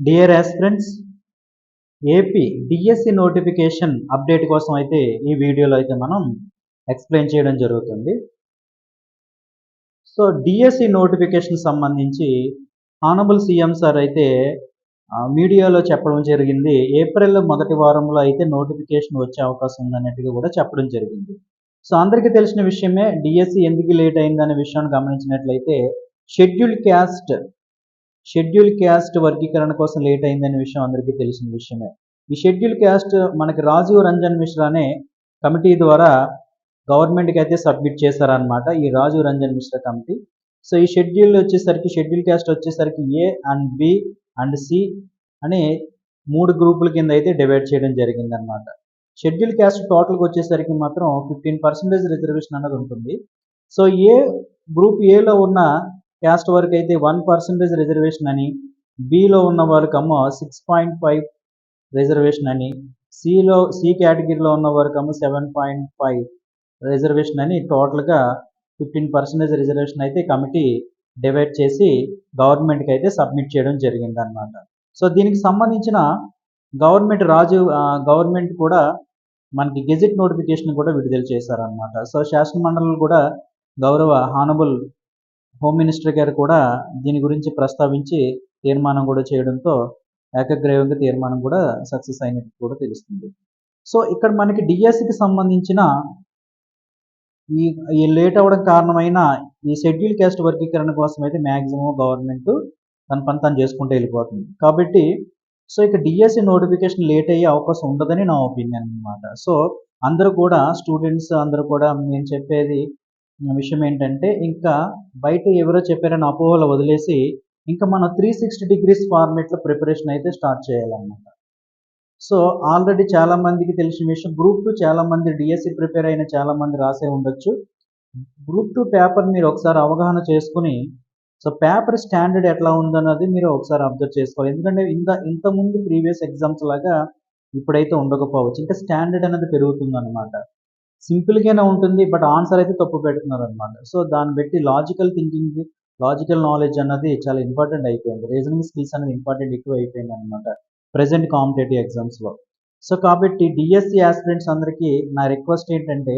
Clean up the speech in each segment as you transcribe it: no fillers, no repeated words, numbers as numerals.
Dear aspirants, AP DSC notification update కోసం అయితే ఈ వీడియోలో అయితే మనం ఎక్స్ప్లెయిన్ చేయడం జరుగుతుంది. సో డిఎస్సి నోటిఫికేషన్ సంబంధించి హానబుల్ సీఎం సార్ అయితే మీడియాలో చెప్పడం జరిగింది. ఏప్రిల్ మొదటి వారంలో అయితే నోటిఫికేషన్ వచ్చే అవకాశం ఉందన్నట్టుగా కూడా చెప్పడం జరిగింది. సో అందరికీ తెలిసిన విషయమే, డిఎస్సి ఎందుకు లేట్ అయిందనే విషయాన్ని గమనించినట్లయితే షెడ్యూల్ క్యాస్ట్ వర్గీకరణ కోసం లేట్ అయిందనే విషయం అందరికీ తెలిసిన విషయమే. ఈ షెడ్యూల్ క్యాస్ట్ మనకి రాజీవ్ రంజన్ మిశ్రా అనే కమిటీ ద్వారా గవర్నమెంట్కి అయితే సబ్మిట్ చేశారనమాట, ఈ రాజీవ్ రంజన్ మిశ్రా కమిటీ. సో ఈ షెడ్యూల్ క్యాస్ట్ వచ్చేసరికి A and B and C అని 3 గ్రూపుల కింద అయితే డివైడ్ చేయడం జరిగిందనమాట. షెడ్యూల్ క్యాస్ట్ టోటల్గా వచ్చేసరికి మాత్రం 15% రిజర్వేషన్ అన్నది ఉంటుంది. సో గ్రూప్ ఏలో ఉన్న క్యాస్ట్ వరకు అయితే 1% రిజర్వేషన్ అని, బిలో ఉన్న వాళ్ళకమ్మో 6.5 రిజర్వేషన్ అని, సి కేటగిరీలో ఉన్న వారికమ్మో 7.5 రిజర్వేషన్ అని, టోటల్గా 15% రిజర్వేషన్ అయితే కమిటీ డివైడ్ చేసి గవర్నమెంట్కి అయితే సబ్మిట్ చేయడం జరిగిందనమాట. సో దీనికి సంబంధించిన గవర్నమెంట్ కూడా మనకి గెజెట్ నోటిఫికేషన్ కూడా విడుదల చేశారనమాట. సో శాసనమండలి కూడా గౌరవ హానబుల్ హోమ్ మినిస్టర్ గారు కూడా దీని గురించి ప్రస్తావించి తీర్మానం కూడా చేయడంతో ఏకగ్రీవంగా తీర్మానం కూడా సక్సెస్ అయినట్టు కూడా తెలుస్తుంది. సో ఇక్కడ మనకి డిఎస్సికి సంబంధించిన ఈ లేట్ అవ్వడం కారణమైన ఈ షెడ్యూల్ క్యాస్ట్ వర్గీకరణ కోసం అయితే మ్యాక్సిమం గవర్నమెంట్ తన పని తను చేసుకుంటూ వెళ్ళిపోతుంది. కాబట్టి సో ఇక డిఎస్సి నోటిఫికేషన్ లేట్ అయ్యే అవకాశం ఉండదని నా ఒపీనియన్ అనమాట. సో అందరూ కూడా స్టూడెంట్స్ అందరూ కూడా నేను చెప్పేది విషయం ఏంటంటే, ఇంకా బయట ఎవరో చెప్పారని అపోహలు వదిలేసి ఇంకా మనం 360 డిగ్రీస్ ఫార్మేట్లో ప్రిపరేషన్ అయితే స్టార్ట్ చేయాలన్నమాట. సో ఆల్రెడీ చాలామందికి తెలిసిన విషయం, గ్రూప్ 2 చాలామంది డిఎస్సి ప్రిపేర్ అయిన చాలామంది రాసే ఉండొచ్చు. గ్రూప్ 2 పేపర్ మీరు ఒకసారి అవగాహన చేసుకుని, సో పేపర్ స్టాండర్డ్ ఎట్లా ఉందన్నది మీరు ఒకసారి అబ్జర్వ్ చేసుకోవాలి. ఎందుకంటే ఇంతకుముందు ప్రీవియస్ ఎగ్జామ్స్ లాగా ఇప్పుడైతే ఉండకపోవచ్చు, ఇంకా స్టాండర్డ్ అనేది పెరుగుతుందన్నమాట. సింపుల్గానే ఉంటుంది, బట్ ఆన్సర్ అయితే తప్పు పెడుతున్నారు అనమాట. సో దాన్ని బట్టి లాజికల్ నాలెడ్జ్ అన్నది చాలా ఇంపార్టెంట్ అయిపోయింది. రీజనింగ్ స్కిల్స్ అనేది ఎక్కువ అయిపోయింది అనమాట ప్రజెంట్ కాంపిటేటివ్ ఎగ్జామ్స్లో. సో కాబట్టి డిఎస్సి ఆస్పిరెంట్స్ అందరికీ నా రిక్వెస్ట్ ఏంటంటే,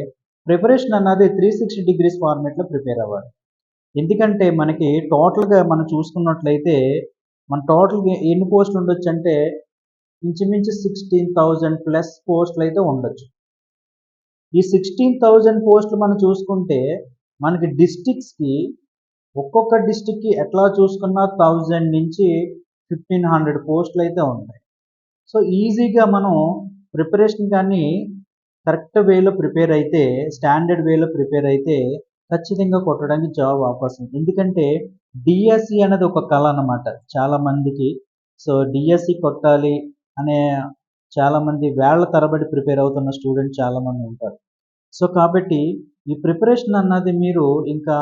ప్రిపరేషన్ అన్నది 360 డిగ్రీస్ ఫార్మేట్లో ప్రిపేర్ అవ్వాలి. ఎందుకంటే మనకి టోటల్గా మనం చూసుకున్నట్లయితే మన టోటల్గా ఎన్ని పోస్టులు ఉండొచ్చు అంటే ఇంచుమించు 16,000 ప్లస్ పోస్టులు అయితే ఉండొచ్చు. ఈ 16,000 పోస్టులు మనం చూసుకుంటే మనకి డిస్ట్రిక్ట్స్కి, ఒక్కొక్క డిస్ట్రిక్ట్కి ఎట్లా చూసుకున్నా 1000 నుంచి 1500 పోస్టులు అయితే ఉంటాయి. సో ఈజీగా మనం ప్రిపరేషన్ కానీ కరెక్ట్ వేలో ప్రిపేర్ అయితే, స్టాండర్డ్ వేలో ప్రిపేర్ అయితే ఖచ్చితంగా కొట్టడానికి జాబ్ అవకాశం. ఎందుకంటే డిఎస్సి అనేది ఒక కళ అన్నమాట చాలామందికి. సో డిఎస్సి కొట్టాలి అనే చాలామంది వేళ్ల తరబడి ప్రిపేర్ అవుతున్న స్టూడెంట్ చాలామంది ఉంటారు. సో కాబట్టి ఈ ప్రిపరేషన్ అన్నది మీరు ఇంకా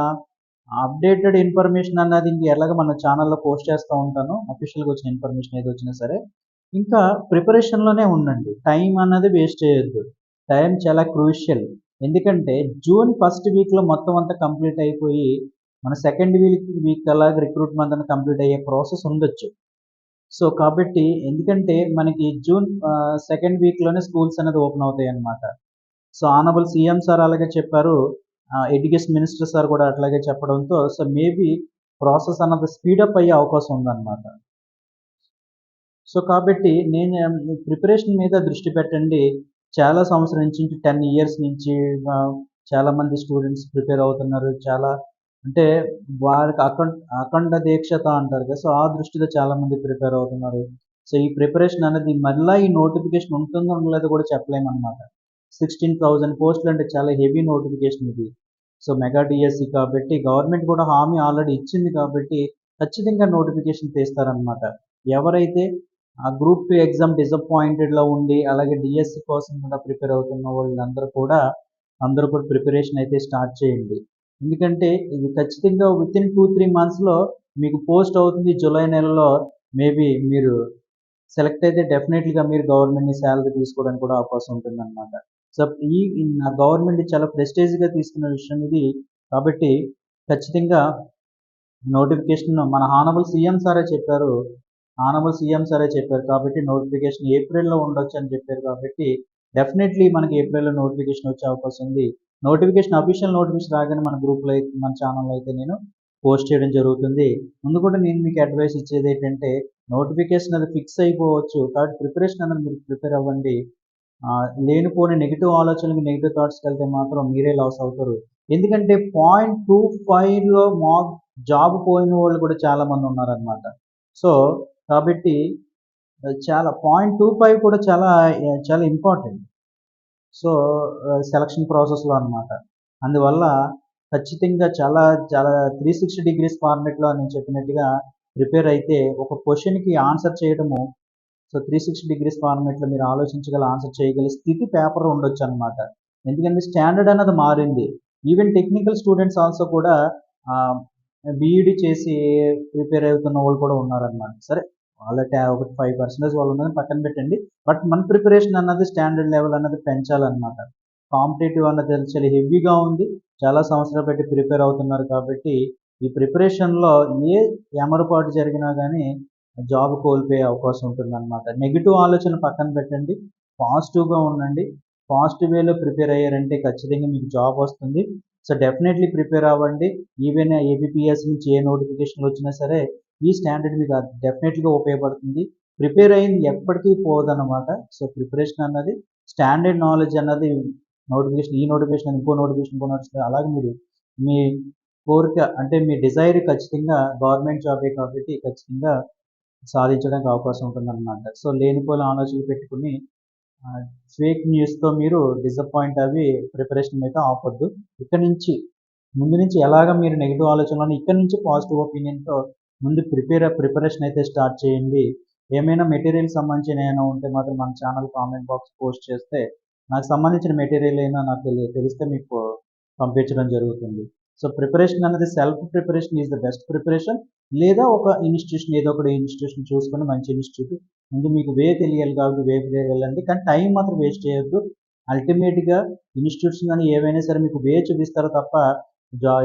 అప్డేటెడ్ ఇన్ఫర్మేషన్ అన్నది ఇంక ఎలాగ మన ఛానల్లో పోస్ట్ చేస్తూ ఉంటాను. అఫీషియల్గా వచ్చిన ఇన్ఫర్మేషన్ ఏది వచ్చినా సరే ఇంకా ప్రిపరేషన్లోనే ఉండండి. టైం అన్నది వేస్ట్ చేయొద్దు. టైం చాలా క్రూషియల్. ఎందుకంటే జూన్ ఫస్ట్ వీక్లో మొత్తం అంతా కంప్లీట్ అయిపోయి మన సెకండ్ వీక్ అలాగే రిక్రూట్మెంట్ అంతా కంప్లీట్ అయ్యే ప్రాసెస్ ఉండొచ్చు. సో కాబట్టి ఎందుకంటే మనకి జూన్ సెకండ్ వీక్లోనే స్కూల్స్ అనేది ఓపెన్ అవుతాయి అన్నమాట. సో ఆనబుల్ సీఎం సార్ అలాగే చెప్పారు, ఎడ్యుకేషన్ మినిస్టర్ సార్ కూడా అట్లాగే చెప్పడంతో సో మేబీ ప్రాసెస్ అన్నది స్పీడప్ అయ్యే అవకాశం ఉందన్నమాట. సో కాబట్టి నేను ప్రిపరేషన్ మీద దృష్టి పెట్టండి. చాలా సంవత్సరం నుంచి 10 ఇయర్స్ నుంచి చాలామంది స్టూడెంట్స్ ప్రిపేర్ అవుతున్నారు. చాలా అంటే వారికి అఖండ దీక్షత అంటారు కదా, సో ఆ దృష్టిలో చాలామంది ప్రిపేర్ అవుతున్నారు. సో ఈ ప్రిపరేషన్ అనేది మళ్ళీ ఈ నోటిఫికేషన్ ఉంటుందో లేదో కూడా చెప్పలేమన్నమాట. 16,000 పోస్టులు అంటే చాలా హెవీ నోటిఫికేషన్ ఇది. సో మెగా డిఎస్సి కాబట్టి గవర్నమెంట్ కూడా హామీ ఆల్రెడీ ఇచ్చింది కాబట్టి ఖచ్చితంగా నోటిఫికేషన్ తీస్తారనమాట. ఎవరైతే ఆ గ్రూప్ 2 ఎగ్జామ్ డిసప్పాయింటెడ్లో ఉండి అలాగే డిఎస్సి కోసం కూడా ప్రిపేర్ అవుతున్న వాళ్ళందరూ కూడా ప్రిపరేషన్ అయితే స్టార్ట్ చేయండి. ఎందుకంటే ఇది ఖచ్చితంగా వితిన్ 2-3 మంత్స్లో మీకు పోస్ట్ అవుతుంది. జూలై నెలలో మేబీ మీరు సెలెక్ట్ అయితే డెఫినెట్లీగా మీరు గవర్నమెంట్ని శాలరీ తీసుకోవడానికి కూడా అవకాశం ఉంటుందన్నమాట. సో ఈ గవర్నమెంట్ చాలా ప్రెస్టేజ్గా తీసుకున్న విషయం ఇది. కాబట్టి ఖచ్చితంగా నోటిఫికేషన్ మన హానబుల్ సీఎం సారే చెప్పారు, ఆనరబుల్ సీఎం సారే చెప్పారు కాబట్టి నోటిఫికేషన్ ఏప్రిల్‌లో ఉండొచ్చు అని చెప్పారు కాబట్టి డెఫినెట్‌లీ మనకి ఏప్రిల్‌లో నోటిఫికేషన్ వచ్చే అవకాశం ఉంది. నోటిఫికేషన్ అఫీషియల్ నోటిఫికేషన్ రాగానే మన గ్రూప్‌లో అయితే మన ఛానెల్‌లో అయితే నేను పోస్ట్ చేయడం జరుగుతుంది. ముందు కూడా నేను మీకు అడ్వైస్ ఇచ్చేదేంటంటే నోటిఫికేషన్ అది ఫిక్స్ అయిపోవచ్చు. కాబట్టి ప్రిపరేషన్ అనేది మీరు ప్రిపేర్ అవ్వండి. లేనిపోని నెగెటివ్ ఆలోచనలకి, నెగెటివ్ థాట్స్‌కెళ్తే మాత్రం మీరే లాస్ అవుతారు. ఎందుకంటే 0.25లో జాబ్ పోయిన వాళ్ళు కూడా చాలామంది ఉన్నారనమాట. సో, కాబట్టి చాలా 0.25 కూడా చాలా ఇంపార్టెంట్. సో, సెలక్షన్ ప్రాసెస్‌లో అనమాట. అందువల్ల ఖచ్చితంగా చాలా చాలా 360 డిగ్రీస్ ఫార్మాట్‌లో నేను చెప్పినట్టుగా ప్రిపేర్ అయితే ఒక క్వెషన్‌కి ఆన్సర్ చేయడము సో 360 డిగ్రీస్ ఫార్మాట్‌లో మీరు ఆలోచించగల, ఆన్సర్ చేయగల స్థితి పేపర్ ఉండొచ్చనమాట. ఎందుకంటే స్టాండర్డ్ అన్నది మారింది. ఈవెన్ టెక్నికల్ స్టూడెంట్స్ ఆల్సో కూడా ఆహ్, బీఈడీ చేసి ప్రిపేర్ అవుతున్న వాళ్ళు కూడా ఉన్నారనమాట. సరే వాళ్ళ ఒక 5% వాళ్ళు ఉన్నది పక్కన పెట్టండి. బట్ మన ప్రిపరేషన్ అన్నది స్టాండర్డ్ లెవెల్ అన్నది పెంచాలనమాట. కాంపిటీటివ్ అన్నది చాలా హెవీగా ఉంది. చాలా సంవత్సరాలు పెట్టి ప్రిపేర్ అవుతున్నారు కాబట్టి ఈ ప్రిపరేషన్‌లో ఏ ఎమరపాటు జరిగినా గానీ జాబ్ కోల్పోయే అవకాశం ఉంటుందన్నమాట. నెగెటివ్ ఆలోచన పక్కన పెట్టండి. పాజిటివ్‌గా ఉండండి. పాజిటివ్ వేలో ప్రిపేర్ అయ్యారంటే ఖచ్చితంగా మీకు జాబ్ వస్తుంది. సో, డెఫినెట్‌లీ ప్రిపేర్ అవ్వండి. ఈవెన్ ఏబీపీఎస్ నుంచి ఏ నోటిఫికేషన్‌లు వచ్చినా సరే, ఈ స్టాండర్డ్ మీకు డెఫినెట్‌గా ఉపయోగపడుతుంది. ప్రిపేర్ అయింది ఎప్పటికీ పోదన్నమాట. సో, ప్రిపరేషన్ అన్నది స్టాండర్డ్ నాలెడ్జ్ అన్నది ఈ నోటిఫికేషన్, ఇంకో నోటిఫికేషన్ అలాగే మీరు మీ కోరిక అంటే మీ డిజైర్ ఖచ్చితంగా గవర్నమెంట్ జాబే కాబట్టి ఖచ్చితంగా సాధించడానికి అవకాశం ఉంటుందన్నమాట. సో, లేనిపోని ఆలోచనలు పెట్టుకొని ఆహ్, ఫేక్ న్యూస్‌తో మీరు డిసప్పాయింట్ అవ్వి ప్రిపరేషన్ అయితే ఆపొద్దు. ఇక్కడి నుంచి ముందు నుంచి ఎలాగా మీరు నెగెటివ్ ఆలోచనలను ఇక్కడి నుంచి పాజిటివ్ ఒపీనియన్‌తో ముందు ప్రిపరేషన్ అయితే స్టార్ట్ చేయండి. ఏమైనా మెటీరియల్ సంబంధించినవి ఏమైనా ఉంటే మాత్రం మన ఛానల్ కామెంట్ బాక్స్ పోస్ట్ చేస్తే నాకు సంబంధించిన మెటీరియల్ అయినా నాకు తెలిస్తే మీకు పంపించడం జరుగుతుంది. సో, ప్రిపరేషన్ అనేది self preparation is the best preparation. లేదా ఒక ఇన్‌స్టిట్యూషన్ ఏదో ఒక ఇన్‌స్టిట్యూషన్ చూసుకొని మంచి ఇన్‌స్టిట్యూట్ ముందు మీకు తెలియాలి కాబట్టి వెళ్ళండి. కానీ టైం మాత్రం వేస్ట్ చేయొద్దు. అల్టిమేట్‌గా ఇన్‌స్టిట్యూట్స్ గాని ఏవైనా సరే మీకు చూపిస్తారు తప్ప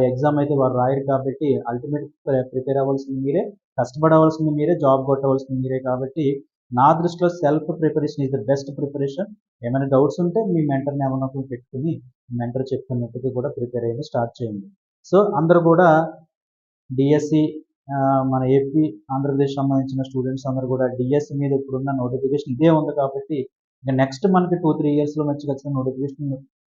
ఎగ్జామ్ అయితే వారు రాయరు కాబట్టి అల్టిమేట్ ప్రిపేర్ అవ్వాల్సింది మీరే, కష్టపడవలసింది మీరే, జాబ్ కొట్టవలసింది మీరే కాబట్టి నా దృష్టిలో self preparation is the best preparation. ఏమైనా డౌట్స్ ఉంటే మీ మెంటర్‌ని ఎవరినో ఒకరిని పెట్టుకొని మెంటర్ చెప్తున్నట్టుగా కూడా ప్రిపేర్ అయ్యేది స్టార్ట్ చేయండి. సో, అందరూ కూడా డీఎస్‌సీ మన ఏపీ, ఆంధ్రప్రదేశ్ సంబంధించిన స్టూడెంట్స్ అందరూ కూడా డీఎస్‌సీ మీద ఇప్పుడున్న నోటిఫికేషన్ ఇదే ఉంది కాబట్టి ఇంక నెక్స్ట్ మనకి 2, 3 ఇయర్స్‌లో వచ్చి ఖచ్చితంగా నోటిఫికేషన్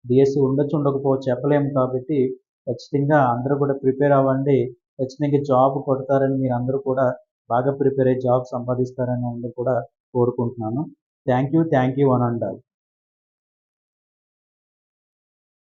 డీఎస్‌సీ ఉండొచ్చు, ఉండకపోవచ్చు చెప్పలేము కాబట్టి ఖచ్చితంగా అందరూ కూడా ప్రిపేర్ అవ్వండి. ఖచ్చితంగా జాబ్ కొడతారని మీరందరూ కూడా బాగా ప్రిపేర్ అయ్యి జాబ్ సంపాదిస్తారని అందరూ కూడా కోరుకుంటున్నాను. Thank you one and all.